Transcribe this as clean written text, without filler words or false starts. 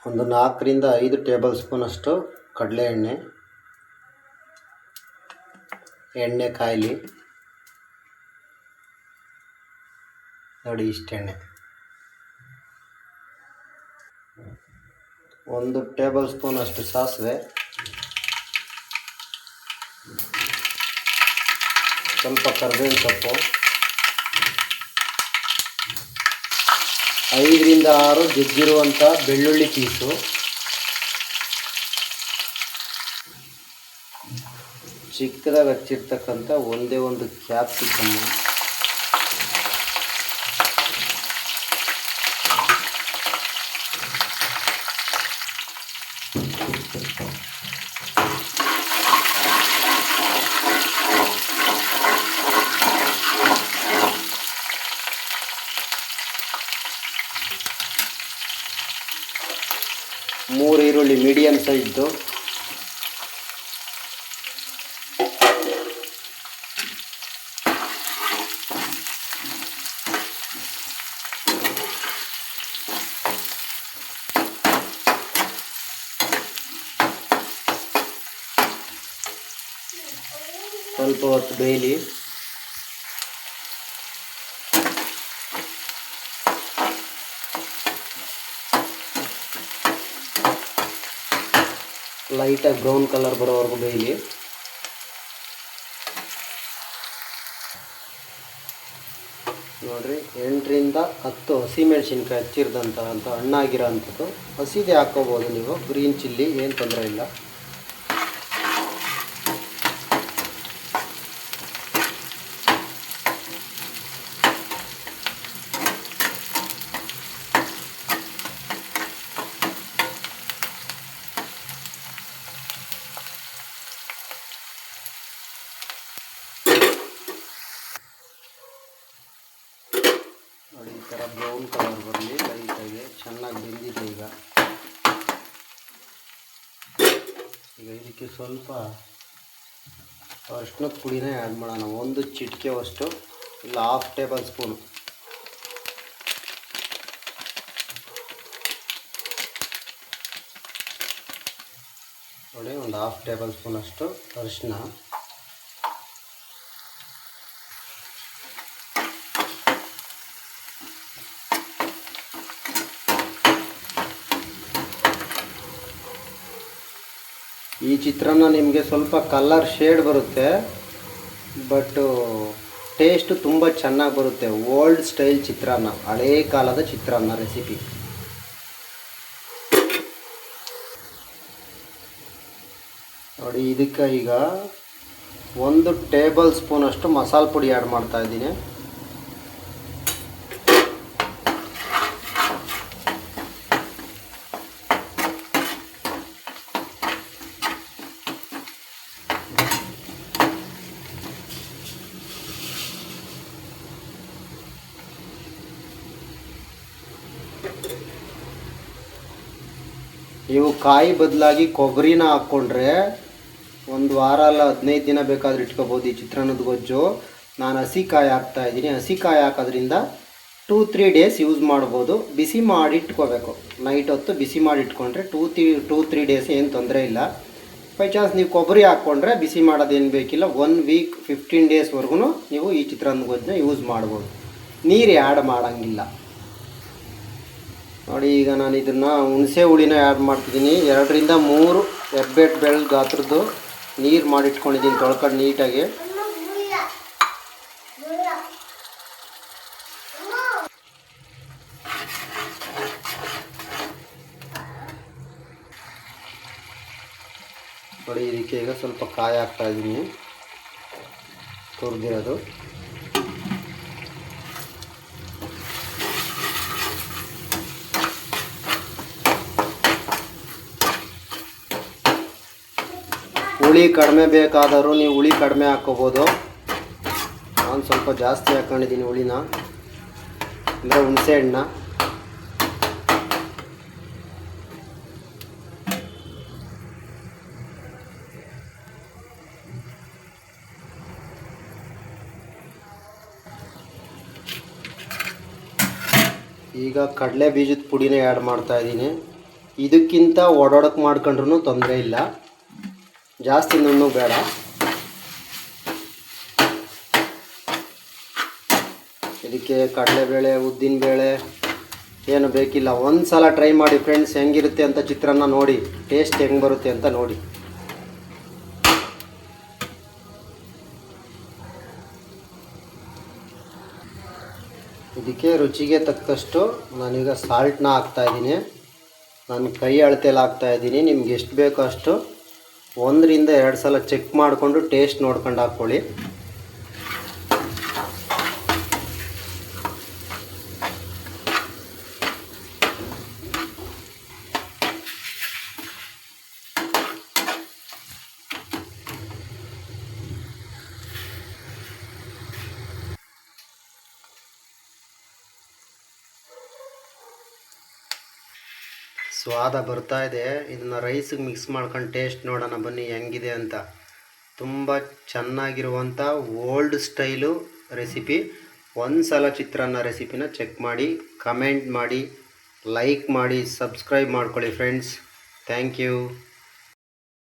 ಒಂದು 4 ರಿಂದ 5 table spoon ಅಷ್ಟು ಕಡಲೆ ಎಣ್ಣೆ ಕಾಯಲಿ. ನೋಡಿ ಇಷ್ಟು ಎಣ್ಣೆ. 1 ಟೇಬಲ್ ಸ್ಪೂನ್ ಅಷ್ಟು ಸಾಸಿವೆ, ಸ್ವಲ್ಪ ಕರಿಬೇವಿನ ಸೊಪ್ಪು, 5 ರಿಂದ 6 ಜಜ್ಜಿರುವಂಥ ಬೆಳ್ಳುಳ್ಳಿ ಪೀಸು, ಚಿಕ್ಕದಾಗಿ ಹಚ್ಚಿರ್ತಕ್ಕಂಥ ಒಂದೇ ಒಂದು ಕ್ಯಾಪ್ಸಿಕಮ್, ಮೂರು ಈರುಳ್ಳಿ ಮೀಡಿಯಮ್ ಸೈಜ್ದು, ಸ್ವಲ್ಪ ಹೊತ್ತು ಬೇಯಲಿ. ಲೈಟಾಗಿ ಬ್ರೌನ್ ಕಲರ್ ಬರೋವರೆಗೂ ಬೇಯಲಿ. ನೋಡಿರಿ, 8 ರಿಂದ 10 ಹಸಿಮೆಣಸಿನ್ಕಾಯಿ ಹಚ್ಚಿರ್ದಂಥ ಹಣ್ಣಾಗಿರೋ ಅಂಥದ್ದು ಹಸಿದೇ ಹಾಕ್ಕೋಬೋದು ನೀವು. ಗ್ರೀನ್ ಚಿಲ್ಲಿ ಏನು ತೊಂದರೆ ಇಲ್ಲ. ನೋಡಿ, ಈ ಥರ ಬ್ರೌನ್ ಕಲರ್ ಬರಲಿ. ಲೈಟಾಗಿ ಚೆನ್ನಾಗಿ ಬೆಂದಿದೆ. ಈಗ ಇದಕ್ಕೆ ಸ್ವಲ್ಪ ಅರಿಶಿನದ ಪುಡಿನೇ ಆ್ಯಡ್ ಮಾಡೋಣ. 1 ಚಿಟಿಕೆಯಷ್ಟು, ಇಲ್ಲ 1/2 ಟೇಬಲ್ ಸ್ಪೂನು. ನೋಡಿ, ಒಂದು 1/2 ಟೇಬಲ್ ಸ್ಪೂನ್ ಅಷ್ಟು ಅರಿಶಿನ, ಈ ಚಿತ್ರಾನ್ನ ನಿಮಗೆ ಸ್ವಲ್ಪ ಕಲರ್ ಶೇಡ್ ಬರುತ್ತೆ, ಬಟ್ ಟೇಸ್ಟು ತುಂಬ ಚೆನ್ನಾಗಿ ಬರುತ್ತೆ. ಓಲ್ಡ್ ಸ್ಟೈಲ್ ಚಿತ್ರಾನ್ನ, ಹಳೇ ಕಾಲದ ಚಿತ್ರಾನ್ನ ರೆಸಿಪಿ. ನೋಡಿ, ಇದಕ್ಕೆ ಈಗ 1 ಟೇಬಲ್ ಸ್ಪೂನ್ ಅಷ್ಟು ಮಸಾಲೆ ಪುಡಿ ಆ್ಯಡ್ ಮಾಡ್ತಾ ಇದ್ದೀನಿ. ನೀವು ಕಾಯಿ ಬದಲಾಗಿ ಕೊಬ್ಬರಿನ ಹಾಕ್ಕೊಂಡ್ರೆ 1 ವಾರ ಅಲ್ಲ 15 ದಿನ ಬೇಕಾದರೂ ಇಟ್ಕೋಬೋದು ಈ ಚಿತ್ರಾನ್ನದ ಗೊಜ್ಜು. ನಾನು ಹಸಿಕಾಯಿ ಹಾಕ್ತಾಯಿದ್ದೀನಿ. ಹಸಿಕಾಯಿ ಹಾಕೋದ್ರಿಂದ 2-3 ಡೇಸ್ ಯೂಸ್ ಮಾಡ್ಬೋದು. ಬಿಸಿ ಮಾಡಿ ಇಟ್ಕೋಬೇಕು. ನೈಟ್ ಹೊತ್ತು ಬಿಸಿ ಮಾಡಿ ಇಟ್ಕೊಂಡ್ರೆ 2-3 ಡೇಸ್ ಏನು ತೊಂದರೆ ಇಲ್ಲ. ಬೈ ಚಾನ್ಸ್ ನೀವು ಕೊಬ್ಬರಿ ಹಾಕ್ಕೊಂಡ್ರೆ ಬಿಸಿ ಮಾಡೋದೇನು ಬೇಕಿಲ್ಲ. 1 ವೀಕ್ 15 ಡೇಸ್ವರೆಗೂ ನೀವು ಈ ಚಿತ್ರಾನ್ನದ ಗೊಜ್ಜನ್ನ ಯೂಸ್ ಮಾಡ್ಬೋದು. ನೀರು ಆ್ಯಡ್ ಮಾಡೋಂಗಿಲ್ಲ. ನೋಡಿ, ಈಗ ನಾನು ಇದನ್ನು ಹುಣಸೆ ಹುಳಿನ ಆ್ಯಡ್ ಮಾಡ್ತಿದ್ದೀನಿ. 2 ರಿಂದ 3 ಹೆಬ್ಬೆಟ್ಟು ಬೆಳ್ಳ ಗಾತ್ರದ್ದು ನೀರು ಮಾಡಿಟ್ಕೊಂಡಿದ್ದೀನಿ, ತೊಳ್ಕೊಂಡು ನೀಟಾಗಿ. ನೋಡಿ, ಇದಕ್ಕೆ ಈಗ ಸ್ವಲ್ಪ ಕಾಯಿ ಹಾಕ್ತಾಯಿದ್ದೀನಿ, ತುರಿದಿರೋದು. ಹುಳಿ ಕಡಿಮೆ ಬೇಕಾದರೂ ನೀವು ಹುಳಿ ಕಡಿಮೆ ಹಾಕ್ಕೋಬೋದು. ನಾನು ಸ್ವಲ್ಪ ಜಾಸ್ತಿ ಹಾಕ್ಕೊಂಡಿದ್ದೀನಿ ಹುಳಿನ, ಅಂದರೆ ಹುಣಸೆ ಹಣ್ಣ. ಈಗ ಕಡಲೆ ಬೀಜದ ಪುಡಿನೇ ಆ್ಯಡ್ ಮಾಡ್ತಾಯಿದ್ದೀನಿ. ಇದಕ್ಕಿಂತ ಓಡಾಡೋಕೆ ಮಾಡ್ಕೊಂಡ್ರೂ ತೊಂದರೆ ಇಲ್ಲ, ಜಾಸ್ತಿ ನುಣ್ಣು ಬೇಡ. ಇದಕ್ಕೆ ಕಡಲೆಬೇಳೆ ಉದ್ದಿನಬೇಳೆ ಏನು ಬೇಕಿಲ್ಲ. ಒಂದು ಸಲ ಟ್ರೈ ಮಾಡಿ ಫ್ರೆಂಡ್ಸ್, ಹೆಂಗಿರುತ್ತೆ ಅಂತ ಚಿತ್ರಾನ್ನ ನೋಡಿ, ಟೇಸ್ಟ್ ಹೆಂಗೆ ಬರುತ್ತೆ ಅಂತ ನೋಡಿ. ಇದಕ್ಕೆ ರುಚಿಗೆ ತಕ್ಕಷ್ಟು ನಾನೀಗ ಸಾಲ್ಟ್ನ ಹಾಕ್ತಾಯಿದ್ದೀನಿ. ನಾನು ಕೈ ಅಳತೆಯಲ್ಲಿ ಹಾಕ್ತಾಯಿದ್ದೀನಿ. ನಿಮ್ಗೆ ಎಷ್ಟು ಬೇಕೋ ಅಷ್ಟು 1 ರಿಂದ 2 ಸಲ ಚೆಕ್ ಮಾಡಿಕೊಂಡು ಟೇಸ್ಟ್ ನೋಡ್ಕೊಂಡು ಹಾಕ್ಕೊಳ್ಳಿ. ಸ್ವಾದ ಬರ್ತಾ ಇದೆ. ಇದನ್ನು ರೈಸಿಗೆ ಮಿಕ್ಸ್ ಮಾಡ್ಕೊಂಡು ಟೇಸ್ಟ್ ನೋಡೋಣ ಬನ್ನಿ ಹೆಂಗಿದೆ ಅಂತ. ತುಂಬ ಚೆನ್ನಾಗಿರುವಂಥ ಓಲ್ಡ್ ಸ್ಟೈಲು ರೆಸಿಪಿ. ಒಂದು ಸಲ ಚಿತ್ರಾನ್ನ ರೆಸಿಪಿನ ಚೆಕ್ ಮಾಡಿ, ಕಮೆಂಟ್ ಮಾಡಿ, ಲೈಕ್ ಮಾಡಿ, ಸಬ್ಸ್ಕ್ರೈಬ್ ಮಾಡ್ಕೊಳ್ಳಿ ಫ್ರೆಂಡ್ಸ್. Thank you.